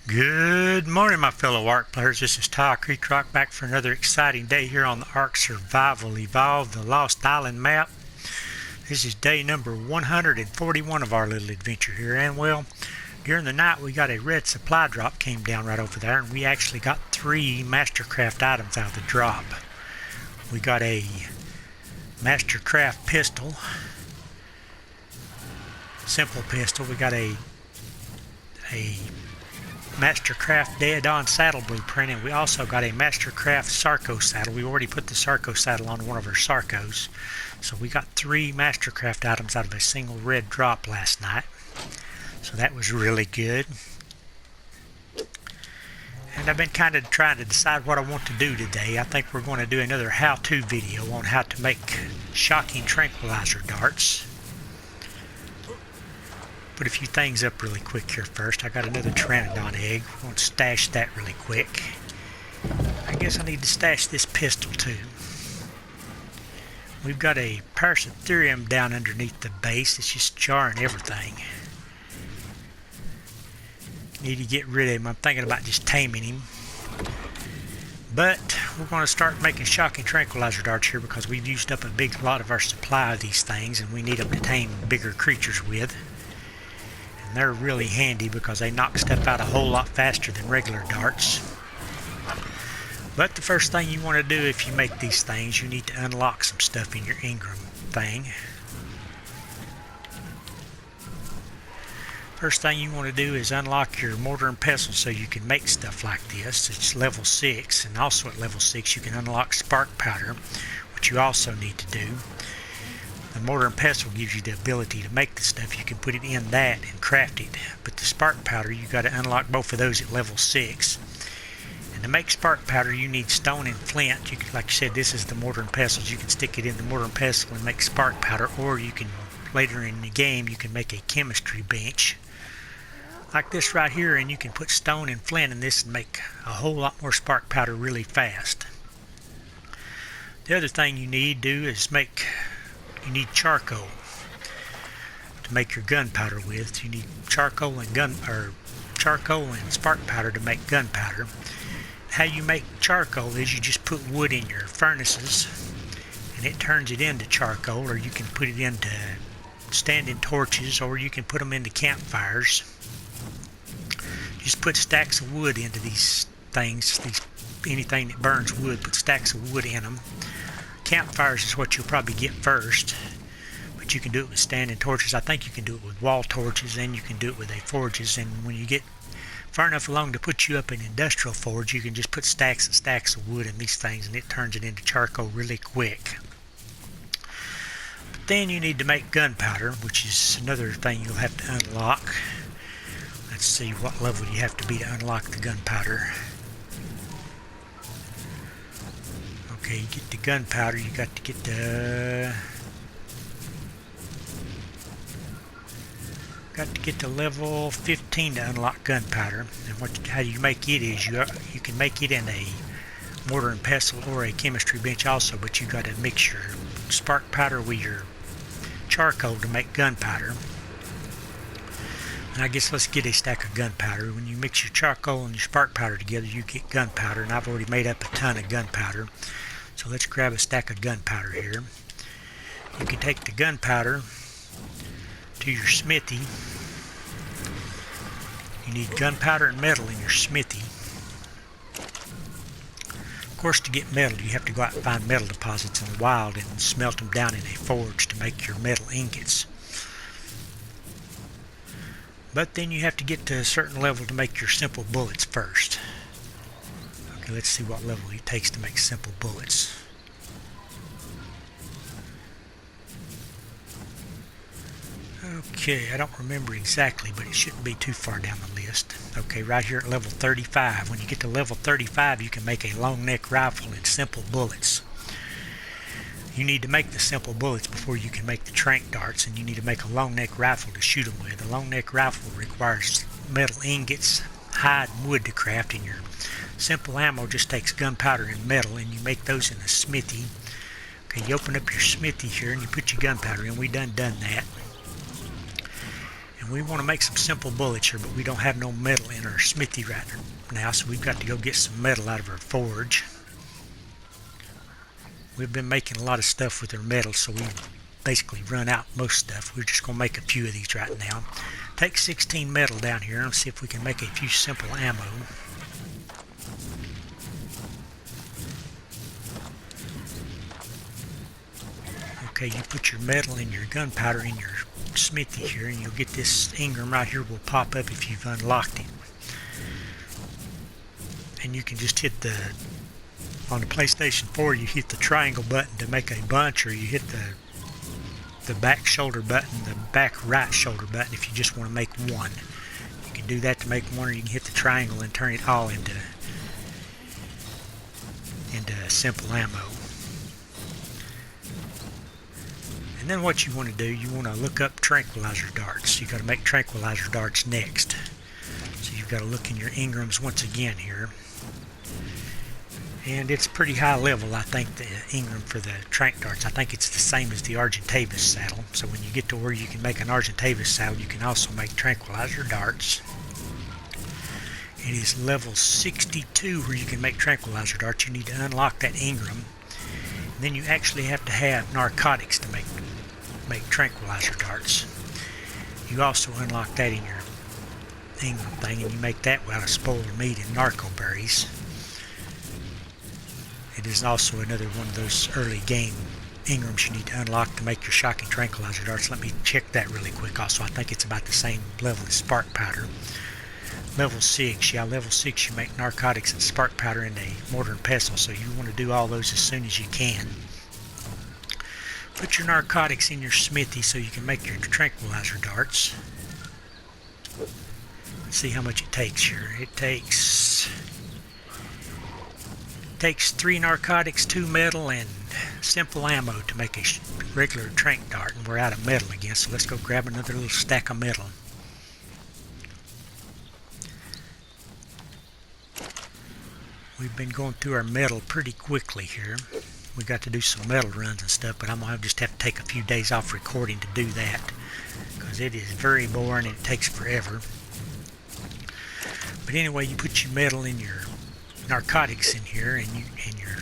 Good morning, my fellow ARK players. This is Ty Creek Rock back for another exciting day here on the ARK Survival Evolved, the Lost Island map. This is day number 141 of our little adventure here, and well, during the night we got a red supply drop came down right over there, and we actually got 3 Mastercraft items out of the drop. We got a Mastercraft pistol, simple pistol. We got a Mastercraft Dead-On saddle blueprint, and we also got a Mastercraft Sarco saddle. We already put the Sarco saddle on one of our Sarcos. So we got 3 Mastercraft items out of a single red drop last night. So that was really good. And I've been kind of trying to decide what I want to do today. I think we're going to do another how-to video on how to make shocking tranquilizer darts. Put a few things up really quick here first. I got another Pteranodon egg. I want to stash that really quick. I guess I need to stash this pistol too. We've got a Parasitherium down underneath the base. It's just jarring everything. Need to get rid of him. I'm thinking about just taming him. But we're going to start making shocking tranquilizer darts here because we've used up a lot of our supply of these things, and we need them to tame bigger creatures with. And they're really handy because they knock stuff out a whole lot faster than regular darts. But the first thing you want to do if you make these things, you need to unlock some stuff in your Ingram thing. First thing you want to do is unlock your mortar and pestle so you can make stuff like this. It's level 6, and also at level 6 you can unlock spark powder, which you also need to do. The mortar and pestle gives you the ability to make the stuff. You can put it in that and craft it. But the spark powder, you got to unlock both of those at level 6. And to make spark powder, you need stone and flint. You can, like I said, this is the mortar and pestles. You can stick it in the mortar and pestle and make spark powder, or you can, later in the game, you can make a chemistry bench like this right here, and you can put stone and flint in this and make a whole lot more spark powder really fast. The other thing you need to do is you need charcoal to make your gunpowder with. You need charcoal and spark powder to make gunpowder. How you make charcoal is you just put wood in your furnaces and it turns it into charcoal, or you can put it into standing torches, or you can put them into campfires. Just put stacks of wood into these things. Anything that burns wood, put stacks of wood in them. Campfires is what you'll probably get first, but you can do it with standing torches. I think you can do it with wall torches, and you can do it with forges. And when you get far enough along to put you up an industrial forge, you can just put stacks and stacks of wood in these things, and it turns it into charcoal really quick. But then you need to make gunpowder, which is another thing you'll have to unlock. Let's see what level you have to be to unlock the gunpowder. Okay, you get the gunpowder, you got to get to level 15 to unlock gunpowder. And how you make it is you can make it in a mortar and pestle or a chemistry bench also, but you got to mix your spark powder with your charcoal to make gunpowder. And I guess let's get a stack of gunpowder. When you mix your charcoal and your spark powder together, you get gunpowder, and I've already made up a ton of gunpowder. So let's grab a stack of gunpowder here. You can take the gunpowder to your smithy. You need gunpowder and metal in your smithy. Of course, to get metal, you have to go out and find metal deposits in the wild and smelt them down in a forge to make your metal ingots. But then you have to get to a certain level to make your simple bullets first. Okay, let's see what level it takes to make simple bullets. Okay, I don't remember exactly, but it shouldn't be too far down the list. Okay, right here at level 35. When you get to level 35, you can make a long neck rifle in simple bullets. You need to make the simple bullets before you can make the trank darts, and you need to make a long neck rifle to shoot them with. A long neck rifle requires metal ingots, hide, and wood to craft, and your simple ammo just takes gunpowder and metal, and you make those in a smithy. Okay, you open up your smithy here and you put your gunpowder in. We done that. We want to make some simple bullets here, but we don't have no metal in our smithy right now, so we've got to go get some metal out of our forge. We've been making a lot of stuff with our metal, so we've basically run out most stuff. We're just going to make a few of these right now. Take 16 metal down here and see if we can make a few simple ammo. Okay, you put your metal and your gunpowder in your smithy here, and you'll get this Ingram right here will pop up if you've unlocked it. And you can just hit the, on the PlayStation 4, you hit the triangle button to make a bunch, or you hit the back shoulder button, the back right shoulder button if you just want to make one. You can do that to make one, or you can hit the triangle and turn it all into simple ammo. And then what you want to do, you want to look up tranquilizer darts. You've got to make tranquilizer darts next. So you've got to look in your Ingrams once again here. And it's pretty high level, I think, the Ingram for the tranq darts. I think it's the same as the Argentavis saddle. So when you get to where you can make an Argentavis saddle, you can also make tranquilizer darts. It is level 62 where you can make tranquilizer darts. You need to unlock that Ingram. And then you actually have to have narcotics to make tranquilizer darts. You also unlock that in your Ingram thing, and you make that out of spoiled meat and narco berries. It is also another one of those early game Ingrams you need to unlock to make your shocking tranquilizer darts. Let me check that really quick also. I think it's about the same level as spark powder. Level 6, yeah, level 6 you make narcotics and spark powder in a mortar and pestle, so you want to do all those as soon as you can. Put your narcotics in your smithy so you can make your tranquilizer darts. Let's see how much it takes here. It takes 3 narcotics, 2 metal, and simple ammo to make a regular tranq dart, and we're out of metal again, so let's go grab another little stack of metal. We've been going through our metal pretty quickly here. We got to do some metal runs and stuff, but I'm going to just have to take a few days off recording to do that, because it is very boring and it takes forever. But anyway, you put your metal in your narcotics in here and your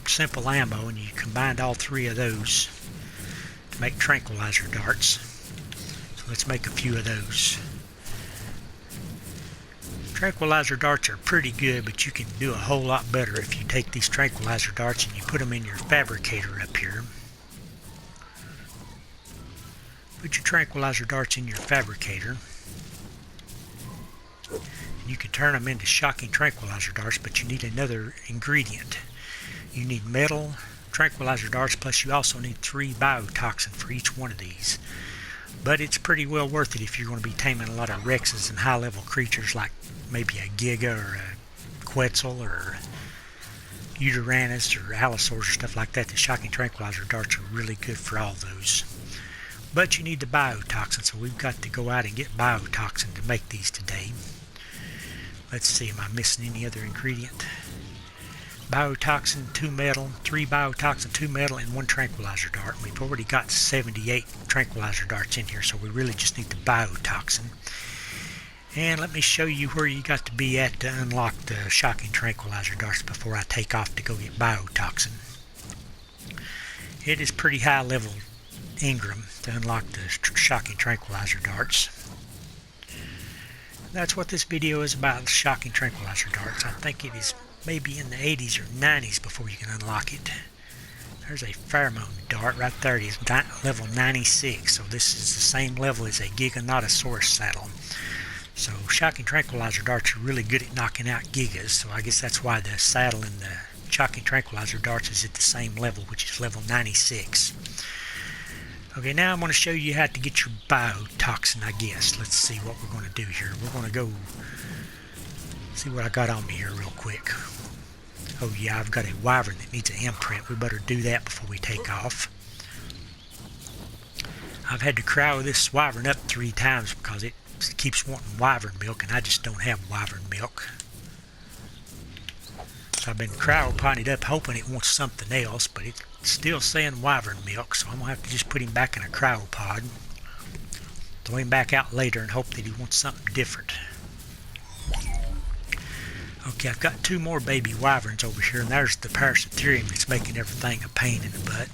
simple ammo, and you combined all 3 of those to make tranquilizer darts. So let's make a few of those. Tranquilizer darts are pretty good, but you can do a whole lot better if you take these tranquilizer darts and you put them in your fabricator up here. Put your tranquilizer darts in your fabricator. You can turn them into shocking tranquilizer darts, but you need another ingredient. You need metal, tranquilizer darts, plus you also need 3 biotoxin for each one of these. But it's pretty well worth it if you're going to be taming a lot of Rexes and high-level creatures like maybe a Giga or a Quetzal or Uteranus or Allosaurs or stuff like that. The shocking tranquilizer darts are really good for all those. But you need the biotoxin, so we've got to go out and get biotoxin to make these today. Let's see, am I missing any other ingredient? Biotoxin, 2 metal, 3 biotoxin, 2 metal, and 1 tranquilizer dart. We've already got 78 tranquilizer darts in here, so we really just need the biotoxin. And let me show you where you got to be at to unlock the shocking tranquilizer darts before I take off to go get biotoxin. It is pretty high level Ingram to unlock the shocking tranquilizer darts. That's what this video is about, shocking tranquilizer darts. I think it is maybe in the 80s or 90s before you can unlock it. There's a pheromone dart right there. It is level 96, so this is the same level as a Giganotosaurus saddle. So shocking tranquilizer darts are really good at knocking out gigas, so I guess that's why the saddle and the shocking tranquilizer darts is at the same level, which is level 96. Okay, now I'm going to show you how to get your biotoxin, I guess. Let's see what we're going to do here. We're going to go see what I got on me here real quick. Oh yeah, I've got a wyvern that needs an imprint. We better do that before we take off. I've had to cryo this wyvern up 3 times because it keeps wanting wyvern milk, and I just don't have wyvern milk. So I've been cryopotting it up hoping it wants something else, but it's still saying wyvern milk, so I'm going to have to just put him back in a cryopod. throw him back out later and hope that he wants something different. Okay, I've got 2 more baby wyverns over here, and there's the parasitherium that's making everything a pain in the butt.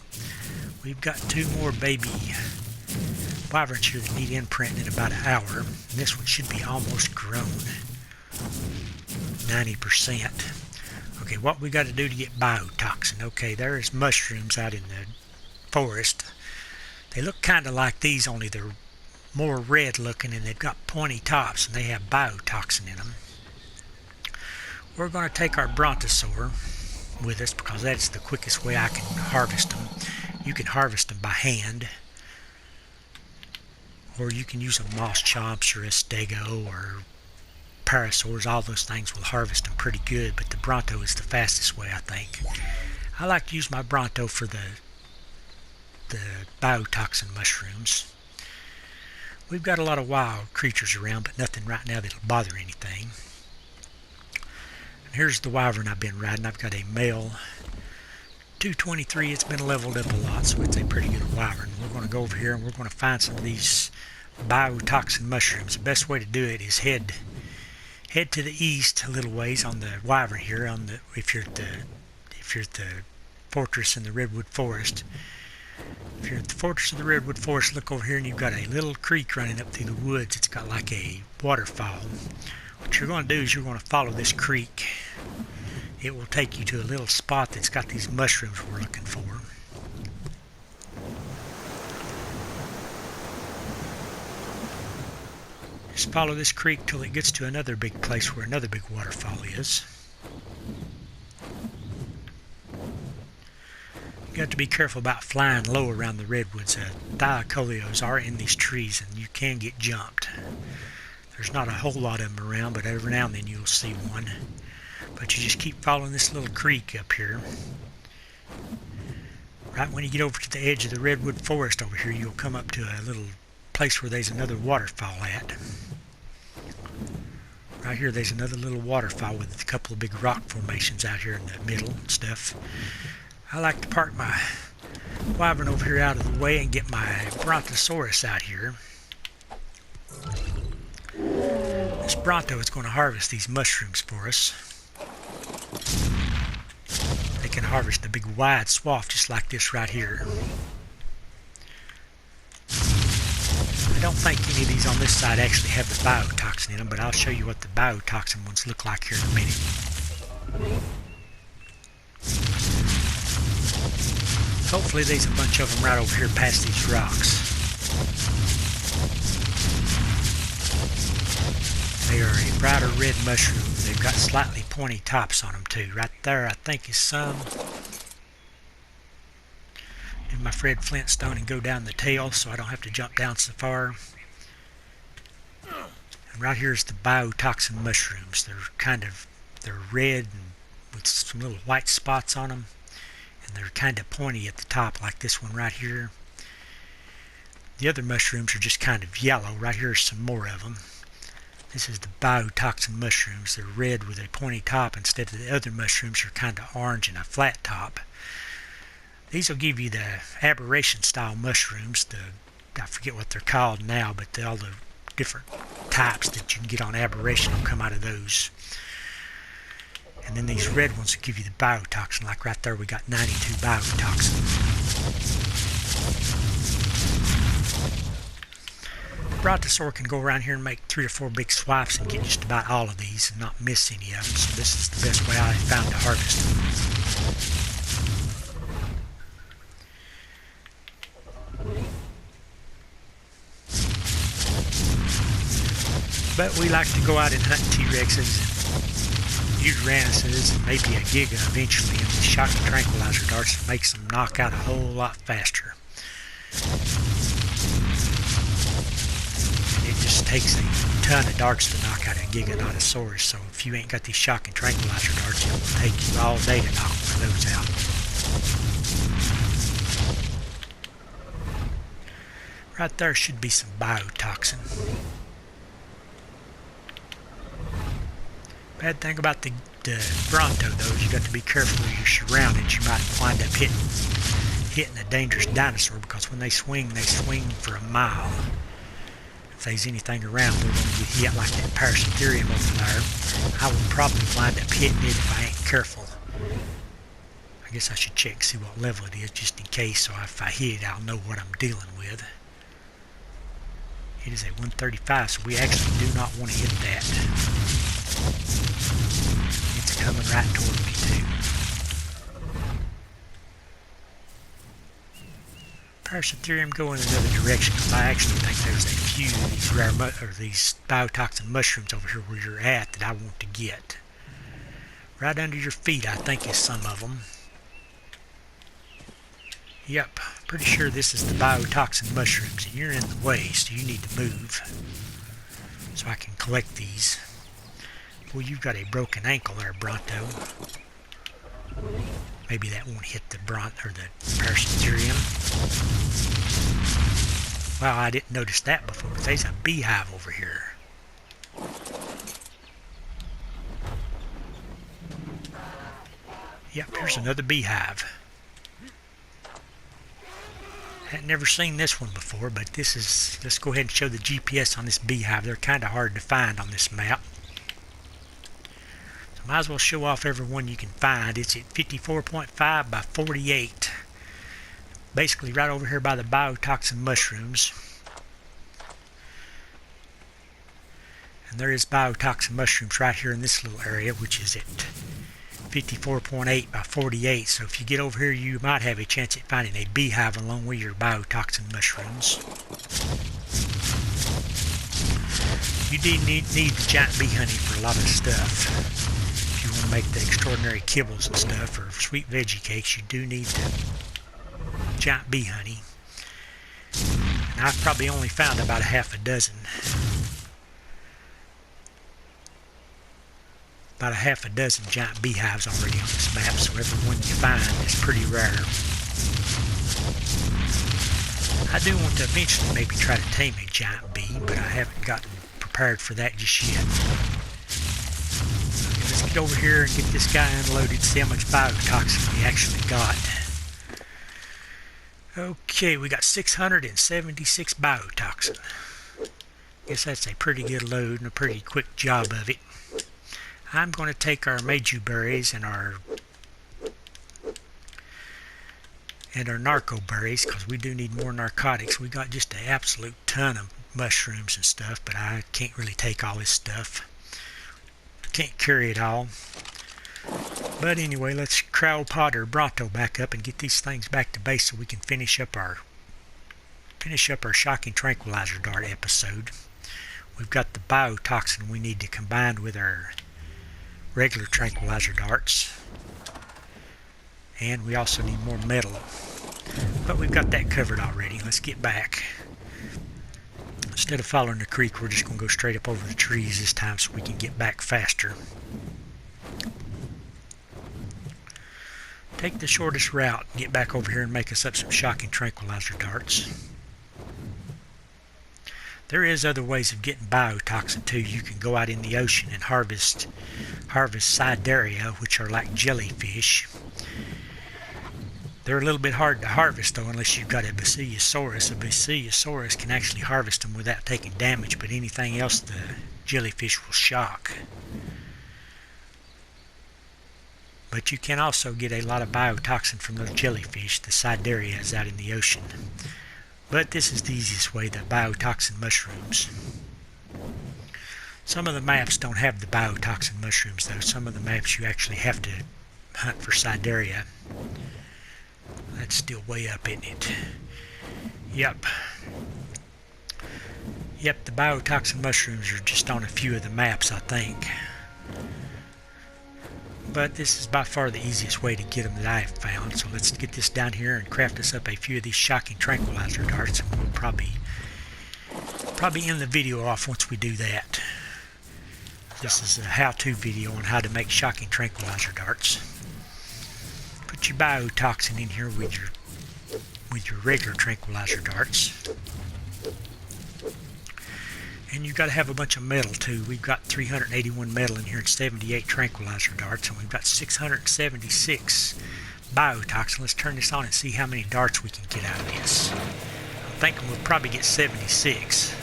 We've got 2 more baby wyverns here that need imprinting in about an hour. And this one should be almost grown, 90%. Okay, what we got to do to get biotoxin? Okay, there's mushrooms out in the forest. They look kind of like these, only they're more red looking, and they've got pointy tops, and they have biotoxin in them. We're going to take our brontosaur with us because that's the quickest way I can harvest them. You can harvest them by hand, or you can use a moss chomps or a stego or parasaurs. All those things will harvest them pretty good, but the bronto is the fastest way, I think. I like to use my bronto for the biotoxin mushrooms. We've got a lot of wild creatures around, but nothing right now that'll bother anything. And here's the wyvern I've been riding. I've got a male 223. It's been leveled up a lot, so it's a pretty good wyvern. We're going to go over here and we're going to find some of these biotoxin mushrooms. The best way to do it is head to the east a little ways on the wyvern here. If you're at the fortress in the redwood forest. If you're at the fortress of the redwood forest, look over here and you've got a little creek running up through the woods. It's got like a waterfall. What you're going to do is you're going to follow this creek. It will take you to a little spot that's got these mushrooms we're looking for. Just follow this creek till it gets to another big place where another big waterfall is. You have to be careful about flying low around the redwoods. Thylacoleos are in these trees and you can get jumped. There's not a whole lot of them around, but every now and then you'll see one. But you just keep following this little creek up here. Right when you get over to the edge of the redwood forest over here, you'll come up to a little place where there's another waterfall at. Right here there's another little waterfall with a couple of big rock formations out here in the middle and stuff. I like to park my wyvern over here out of the way and get my brontosaurus out here. This bronto is going to harvest these mushrooms for us. They can harvest a big wide swath just like this right here. I don't think any of these on this side actually have the biotoxin in them, but I'll show you what the biotoxin ones look like here in a minute. Hopefully there's a bunch of them right over here past these rocks. They are a brighter red mushroom. They've got slightly pointy tops on them too. Right there I think is some. Do my Fred Flintstone and go down the tail so I don't have to jump down so far. And right here is the biotoxin mushrooms. They're red and with some little white spots on them. And they're kind of pointy at the top like this one right here. The other mushrooms are just kind of yellow. Right here are some more of them. This is the biotoxin mushrooms. They're red with a pointy top instead of the other mushrooms are kind of orange and a flat top. These will give you the aberration style mushrooms. I forget what they're called now, but all the different types that you can get on aberration will come out of those. And then these red ones will give you the biotoxin. Like right there we got 92 biotoxin. Brontosaur can go around here and make 3 or 4 big swipes and get just about all of these and not miss any of them. So this is the best way I found to harvest them. But we like to go out and hunt T-Rexes and Uterannuses and maybe a Giga eventually, and the shocking Tranquilizer darts makes them knock out a whole lot faster. It just takes a ton of darts to knock out a Giganotosaurus, so if you ain't got these shocking Tranquilizer darts, it will take you all day to knock one of those out. Right there should be some biotoxin. Bad thing about the Bronto though is you got to be careful of your surroundings. You might wind up hitting a dangerous dinosaur because when they swing for a mile. If there's anything around, they're going to get hit like that parasitherium over there. I will probably wind up hitting it if I ain't careful. I guess I should check, see what level it is, just in case, so if I hit it, I'll know what I'm dealing with. It is a 135, so we actually do not want to hit that. It's coming right toward me, too. Parasitherium go in another direction, because I actually think there's a few of these rare these biotoxin mushrooms over here where you're at that I want to get. Right under your feet, I think, is some of them. Yep, pretty sure this is the biotoxin mushrooms, and you're in the way, so you need to move so I can collect these. Well, you've got a broken ankle there, Bronto. Maybe that won't hit the parasitherium. Wow, I didn't notice that before, but there's a beehive over here. Yep, here's another beehive. I've never seen this one before, but this is, let's go ahead and show the GPS on this beehive. They're kind of hard to find on this map. So might as well show off every one you can find. It's at 54.5 by 48. Basically right over here by the biotoxin mushrooms. And there is biotoxin mushrooms right here in this little area, which is at 54.8 by 48, so if you get over here you might have a chance at finding a beehive along with your biotoxin mushrooms. You do need the giant bee honey for a lot of stuff. If you want to make the extraordinary kibbles and stuff, or sweet veggie cakes, you do need the giant bee honey. And I've probably only found about a half a dozen. About a half a dozen giant beehives already on this map, so every one you find is pretty rare. I do want to eventually maybe try to tame a giant bee, but I haven't gotten prepared for that just yet. Okay, let's get over here and get this guy unloaded, see how much biotoxin we actually got. Okay, we got 676 biotoxin. Guess that's a pretty good load and a pretty quick job of it. I'm going to take our Meiju berries and our narco berries, because we do need more narcotics. We got just an absolute ton of mushrooms and stuff, but I can't really take all this stuff. Can't carry it all. But anyway, let's crowd or Bronto back up and get these things back to base so we can finish up our shocking tranquilizer dart episode. We've got the biotoxin we need to combine with our regular tranquilizer darts, and we also need more metal, but we've got that covered already. Let's get back. Instead of following the creek, we're just going to go straight up over the trees this time so we can get back faster. Take the shortest route, get back over here and make us up some shocking tranquilizer darts. There is other ways of getting biotoxin too. You can go out in the ocean and harvest Sideria, which are like jellyfish. They're a little bit hard to harvest though, unless you've got a Basilosaurus. A Basilosaurus can actually harvest them without taking damage, but anything else the jellyfish will shock. But you can also get a lot of biotoxin from those jellyfish, the Siderias out in the ocean. But this is the easiest way, the biotoxin mushrooms. Some of the maps don't have the biotoxin mushrooms though. Some of the maps you actually have to hunt for Sideria. That's still way up, isn't it? Yep. Yep, the biotoxin mushrooms are just on a few of the maps, I think. But this is by far the easiest way to get them that I have found. So let's get this down here and craft us up a few of these shocking tranquilizer darts, and we'll probably end the video off once we do that. This is a how-to video on how to make shocking tranquilizer darts. Put your biotoxin in here with your regular tranquilizer darts. And you've got to have a bunch of metal too. We've got 381 metal in here and 78 tranquilizer darts, and we've got 676 biotoxin. Let's turn this on and see how many darts we can get out of this. I'm thinking we'll probably get 76.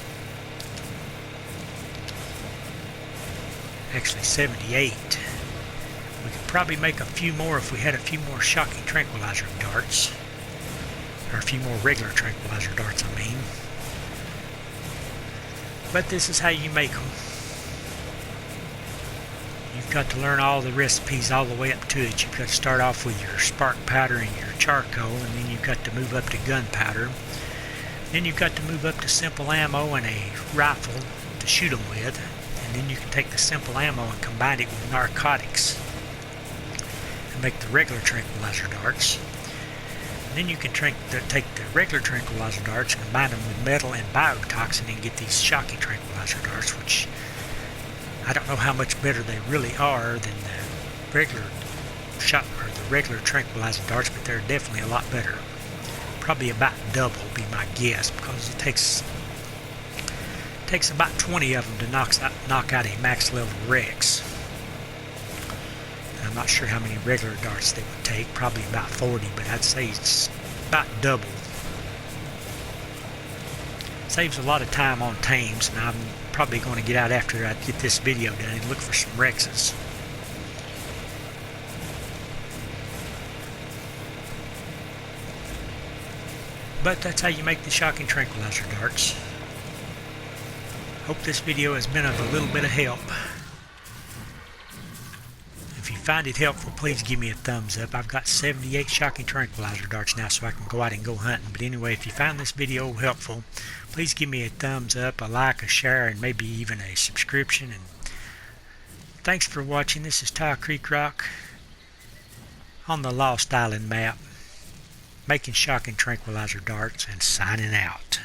actually 78. We could probably make a few more if we had a few more shocking tranquilizer darts. Or a few more regular tranquilizer darts, I mean. But this is how you make them. You've got to learn all the recipes all the way up to it. You've got to start off with your spark powder and your charcoal, and then you've got to move up to gunpowder. Then you've got to move up to simple ammo and a rifle to shoot them with. And then you can take the simple ammo and combine it with narcotics and make the regular tranquilizer darts. And then you can take the regular tranquilizer darts and combine them with metal and biotoxin and get these shocking tranquilizer darts, which I don't know how much better they really are than the regular tranquilizer darts, but they're definitely a lot better. Probably about double would be my guess, because it takes about 20 of them to knock out a max level Rex. I'm not sure how many regular darts they would take, probably about 40, but I'd say it's about double. Saves a lot of time on tames, and I'm probably going to get out after I get this video done and look for some Rexes. But that's how you make the shocking tranquilizer darts. Hope this video has been of a little bit of help. If you find it helpful, please give me a thumbs up. I've got 78 shocking tranquilizer darts now, so I can go out and go hunting. But anyway, if you found this video helpful, please give me a thumbs up, a like, a share, and maybe even a subscription. And thanks for watching. This is Tile Creek Rock on the Lost Island map, making shocking tranquilizer darts and signing out.